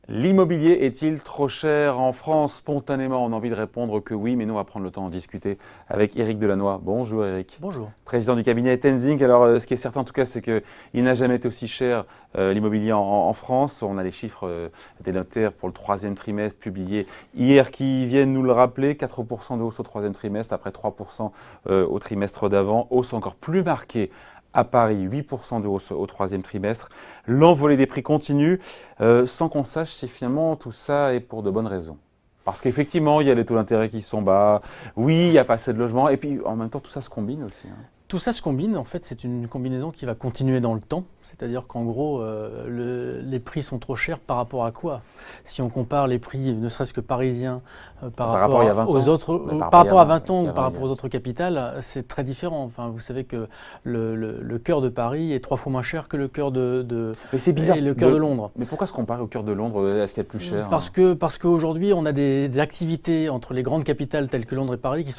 L'immobilier est-il trop cher en France? Spontanément, on a envie de répondre que oui, mais nous, on va prendre le temps d'en discuter avec Éric Delannoy. Bonjour Éric. Bonjour. Président du cabinet Tenzing. Alors, ce qui est certain en tout cas, c'est qu'il n'a jamais été aussi cher l'immobilier en France. On a les chiffres des notaires pour le troisième trimestre publiés hier qui viennent nous le rappeler. 4% de hausse au troisième trimestre, après 3% au trimestre d'avant. Hausse encore plus marquée à Paris, 8% de hausse au troisième trimestre. L'envolée des prix continue, sans qu'on sache si finalement tout ça est pour de bonnes raisons. Parce qu'effectivement, il y a les taux d'intérêt qui sont bas, oui, il n'y a pas assez de logements, et puis en même temps, tout ça se combine aussi. Tout ça se combine, en fait, c'est une combinaison qui va continuer dans le temps. C'est-à-dire qu'en gros, les prix sont trop chers par rapport à quoi? Si on compare les prix, ne serait-ce que parisiens, par rapport aux autres, par rapport à 20 ans ou par rapport aux autres capitales, c'est très différent. Enfin, vous savez que le cœur de Paris est 3 fois moins cher que le cœur Mais c'est bizarre, le cœur de Londres. Mais pourquoi se comparer au cœur de Londres? Est-ce qu'il y a plus cher? Parce qu'aujourd'hui, on a des activités entre les grandes capitales telles que Londres et Paris qui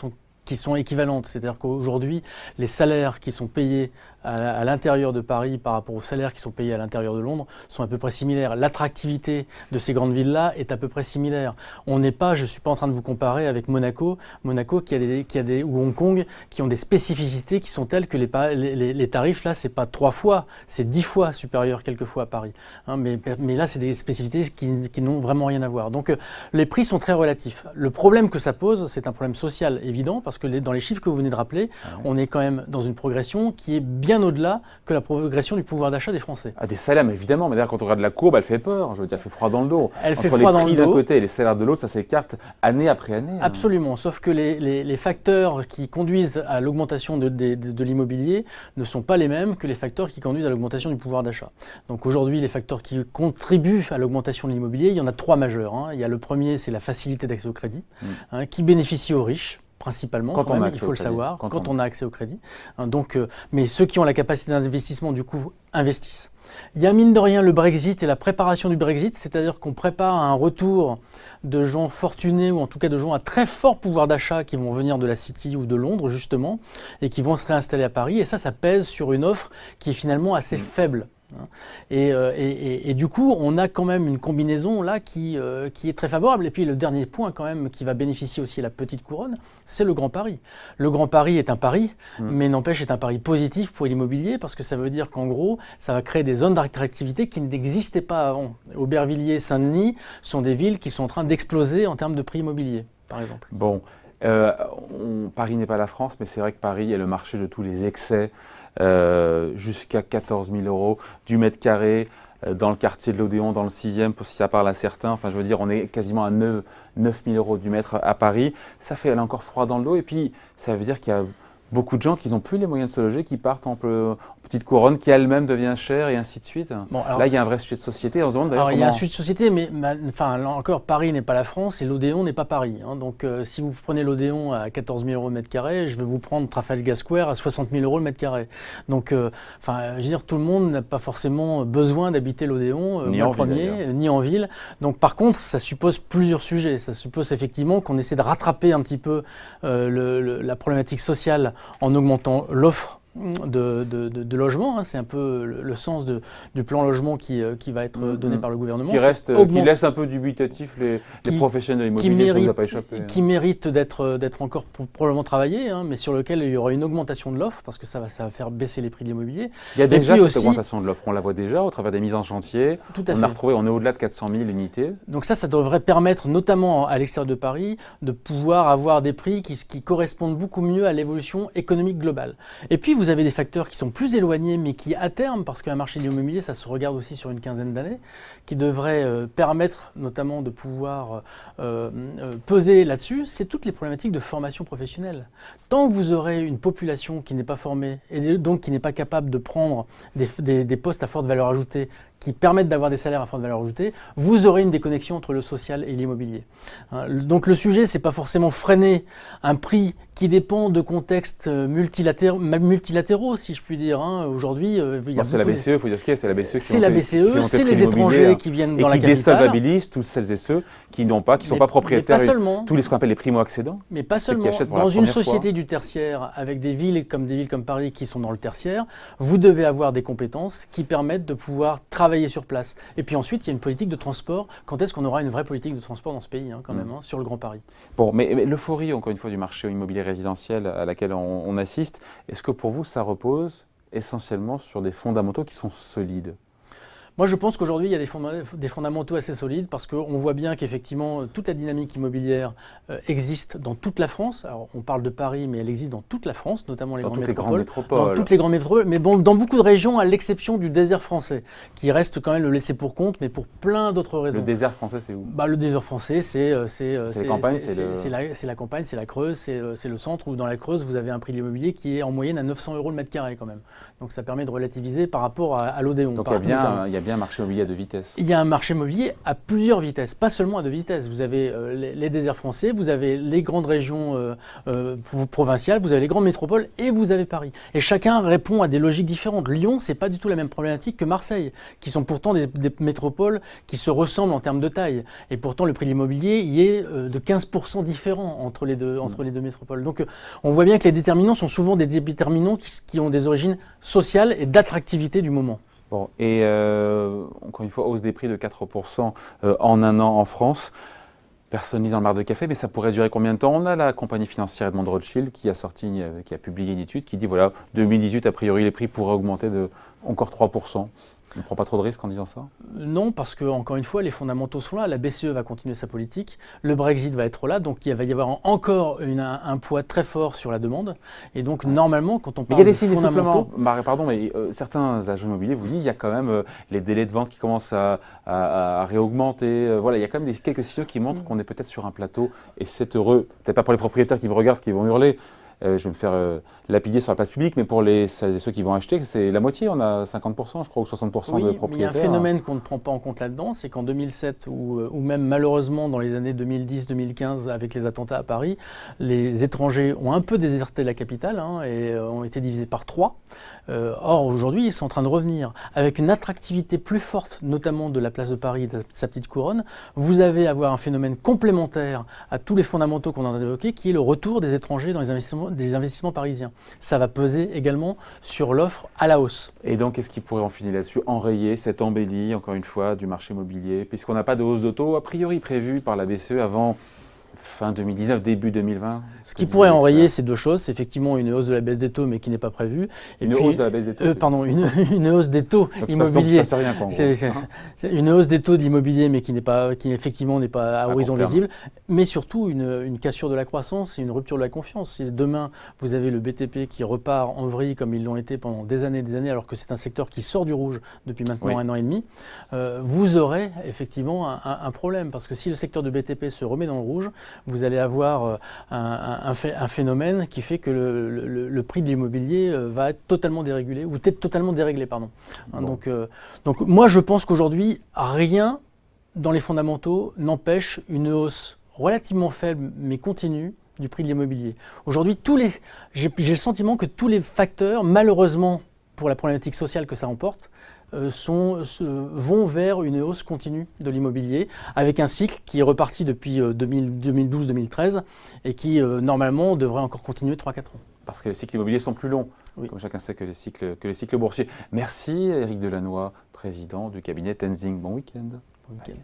sont équivalentes. C'est-à-dire qu'aujourd'hui, les salaires qui sont payés à l'intérieur de Paris par rapport aux salaires qui sont payés à l'intérieur de Londres sont à peu près similaires. L'attractivité de ces grandes villes-là est à peu près similaire. On n'est pas, je ne suis pas en train de vous comparer avec Monaco ou Hong Kong qui ont des spécificités qui sont telles que les tarifs là, c'est pas 3 fois, c'est 10 fois supérieur quelquefois à Paris. Mais là, c'est des spécificités qui n'ont vraiment rien à voir. Donc les prix sont très relatifs. Le problème que ça pose, c'est un problème social évident parce que dans les chiffres que vous venez de rappeler, on est quand même dans une progression qui est bien au-delà que la progression du pouvoir d'achat des Français. Ah, des salaires, mais évidemment. Mais d'ailleurs, quand on regarde la courbe, elle fait peur. Je veux dire, elle fait froid dans le dos. Elle fait froid dans le dos. Les prix d'un côté et les salaires de l'autre, ça s'écarte année après année. Absolument. Sauf que les facteurs qui conduisent à l'augmentation de l'immobilier ne sont pas les mêmes que les facteurs qui conduisent à l'augmentation du pouvoir d'achat. Donc aujourd'hui, les facteurs qui contribuent à l'augmentation de l'immobilier, il y en a 3 majeurs. Il y a le premier, c'est la facilité d'accès au crédit, qui bénéficie aux riches. Principalement, il faut le savoir, quand on a accès au crédit. Mais ceux qui ont la capacité d'investissement, du coup, investissent. Il y a mine de rien le Brexit et la préparation du Brexit, c'est-à-dire qu'on prépare un retour de gens fortunés ou en tout cas de gens à très fort pouvoir d'achat qui vont venir de la City ou de Londres justement et qui vont se réinstaller à Paris. Et ça pèse sur une offre qui est finalement assez faible. Et du coup, on a quand même une combinaison là qui est très favorable. Et puis le dernier point quand même qui va bénéficier aussi à la petite couronne, c'est le Grand Paris. Le Grand Paris est un pari, mais n'empêche est un pari positif pour l'immobilier parce que ça veut dire qu'en gros, ça va créer des zones d'attractivité qui n'existaient pas avant. Aubervilliers, Saint-Denis sont des villes qui sont en train d'exploser en termes de prix immobilier, par exemple. Bon, Paris n'est pas la France, mais c'est vrai que Paris est le marché de tous les excès. Jusqu'à 14 000 € du mètre carré dans le quartier de l'Odéon, dans le 6e, si ça parle à certains. Enfin, je veux dire, on est quasiment à 9 000 € du mètre à Paris. Ça fait là encore froid dans le dos. Et puis, ça veut dire qu'il y a beaucoup de gens qui n'ont plus les moyens de se loger, qui partent en petite couronne, qui elle-même devient chère et ainsi de suite. Bon, alors, là, il y a un vrai sujet de société. On se demande d'ailleurs il y a un sujet de société, mais là encore, Paris n'est pas la France et l'Odéon n'est pas Paris. Donc, si vous prenez l'Odéon à 14 000 € le mètre carré, je vais vous prendre Trafalgar Square à 60 000 € le mètre carré. Donc, je veux dire, tout le monde n'a pas forcément besoin d'habiter l'Odéon, ni en ville. Donc, par contre, ça suppose plusieurs sujets. Ça suppose effectivement qu'on essaie de rattraper un petit peu la problématique sociale en augmentant l'offre de logement. C'est un peu le sens du plan logement qui va être donné par le gouvernement. Qui laisse un peu dubitatif les professionnels de l'immobilier, ça ne vous a pas échappé. Qui mérite d'être encore probablement travaillé, mais sur lequel il y aura une augmentation de l'offre parce que ça va faire baisser les prix de l'immobilier. Il y a déjà cette augmentation de l'offre, on la voit déjà au travers des mises en chantier. Tout à fait. On est au-delà de 400 000 unités. Donc ça devrait permettre, notamment à l'extérieur de Paris, de pouvoir avoir des prix qui correspondent beaucoup mieux à l'évolution économique globale. Et puis vous avez des facteurs qui sont plus éloignés, mais qui à terme, parce qu'un marché de l'immobilier, ça se regarde aussi sur une quinzaine d'années, qui devraient permettre notamment de pouvoir peser là-dessus, c'est toutes les problématiques de formation professionnelle. Tant que vous aurez une population qui n'est pas formée et donc qui n'est pas capable de prendre des postes à forte valeur ajoutée, qui permettent d'avoir des salaires à forte valeur ajoutée, vous aurez une déconnexion entre le social et l'immobilier. Donc le sujet, c'est pas forcément freiner un prix qui dépend de contextes multilatéraux, si je puis dire. Hein. Aujourd'hui, il y a c'est la BCE, il faut dire ce qu'il y a, c'est la BCE c'est la BCE, c'est les étrangers qui viennent dans la capitale. Et qui désolvabilisent tous celles et ceux qui n'ont pas, qui ne sont pas propriétaires. Mais pas seulement. Tous ce qu'on appelle les primo-accédants. Mais pas seulement. Dans une société du tertiaire, avec des villes comme Paris qui sont dans le tertiaire, vous devez avoir des compétences qui permettent de pouvoir travailler sur place. Et puis ensuite, il y a une politique de transport. Quand est-ce qu'on aura une vraie politique de transport dans ce pays, quand même, sur le Grand Paris? Bon, mais l'euphorie, encore une fois, du marché immobilier résidentiel à laquelle on assiste, est-ce que pour vous, ça repose essentiellement sur des fondamentaux qui sont solides? Moi, je pense qu'aujourd'hui, il y a des fondamentaux assez solides parce qu'on voit bien qu'effectivement, toute la dynamique immobilière existe dans toute la France. Alors, on parle de Paris, mais elle existe dans toute la France, notamment les grandes métropoles. Dans toutes les grandes métropoles, mais bon, dans beaucoup de régions, à l'exception du désert français, qui reste quand même le laissé pour compte, mais pour plein d'autres raisons. Le désert français, c'est où? Le désert français, c'est les campagnes, c'est la campagne, c'est la Creuse, c'est le centre où dans la Creuse, vous avez un prix de l'immobilier qui est en moyenne à 900 € le mètre carré quand même. Donc ça permet de relativiser par rapport à l'Odéon. Donc il y a bien un marché immobilier à deux vitesses. Il y a un marché immobilier à plusieurs vitesses, pas seulement à deux vitesses. Vous avez les déserts français, vous avez les grandes régions provinciales, vous avez les grandes métropoles et vous avez Paris. Et chacun répond à des logiques différentes. Lyon, c'est pas du tout la même problématique que Marseille, qui sont pourtant des métropoles qui se ressemblent en termes de taille. Et pourtant, le prix de l'immobilier y est de 15% différent entre les deux métropoles. Donc on voit bien que les déterminants sont souvent des déterminants qui ont des origines sociales et d'attractivité du moment. Bon, et encore une fois, hausse des prix de 4% en un an en France. Personne n'est dans le mar de café, mais ça pourrait durer combien de temps? On a la compagnie financière Edmond de Rothschild qui a publié une étude qui dit voilà, 2018, a priori, les prix pourraient augmenter de encore 3%. On ne prend pas trop de risques en disant ça? Non, parce que encore une fois, les fondamentaux sont là. La BCE va continuer sa politique. Le Brexit va être là, donc il va y avoir encore un poids très fort sur la demande. Et donc normalement, quand on parle de fondamentaux, pardon, mais certains agents immobiliers vous disent il y a quand même les délais de vente qui commencent à réaugmenter. Voilà, il y a quand même quelques signaux qui montrent qu'on est peut-être sur un plateau. Et c'est heureux. Peut-être pas pour les propriétaires qui me regardent, qui vont hurler. Je vais me faire lapider sur la place publique, mais pour celles et ceux qui vont acheter, c'est la moitié. On a 50%, je crois, ou 60% de propriétaires. Oui, mais il y a un phénomène qu'on ne prend pas en compte là-dedans, c'est qu'en 2007, ou même malheureusement dans les années 2010-2015, avec les attentats à Paris, les étrangers ont un peu déserté la capitale et ont été divisés par 3. Or, aujourd'hui, ils sont en train de revenir. Avec une attractivité plus forte, notamment de la place de Paris et de sa petite couronne, vous allez avoir un phénomène complémentaire à tous les fondamentaux qu'on a évoqués, qui est le retour des étrangers dans les investissements parisiens. Ça va peser également sur l'offre à la hausse. Et donc, qu'est-ce qui pourrait en finir là-dessus? Enrayer cette embellie, encore une fois, du marché immobilier, puisqu'on n'a pas de hausse de taux, a priori prévue par la BCE avant fin 2019, début 2020. Ce qui pourrait enrayer ces deux choses, c'est effectivement une hausse de la baisse des taux, mais qui n'est pas prévue. Une hausse de la baisse des taux une hausse des taux immobiliers. C'est une hausse des taux d'immobilier, mais qui effectivement n'est pas à horizon visible. Mais surtout une cassure de la croissance et une rupture de la confiance. Si demain, vous avez le BTP qui repart en vrille comme ils l'ont été pendant des années, alors que c'est un secteur qui sort du rouge depuis maintenant un an et demi, vous aurez effectivement un problème. Parce que si le secteur de BTP se remet dans le rouge, vous allez avoir un phénomène qui fait que le prix de l'immobilier va être totalement dérégulé, ou peut-être totalement déréglé, pardon. Bon. Donc moi, je pense qu'aujourd'hui, rien dans les fondamentaux n'empêche une hausse relativement faible, mais continue, du prix de l'immobilier. Aujourd'hui, j'ai le sentiment que tous les facteurs, malheureusement, pour la problématique sociale que ça emporte, vont vers une hausse continue de l'immobilier, avec un cycle qui est reparti depuis 2012-2013 et qui, normalement, devrait encore continuer 3-4 ans. Parce que les cycles immobiliers sont plus longs, comme chacun sait que les cycles boursiers. Merci Éric Delannoy, président du cabinet Tenzing. Bon week-end. Bon week-end.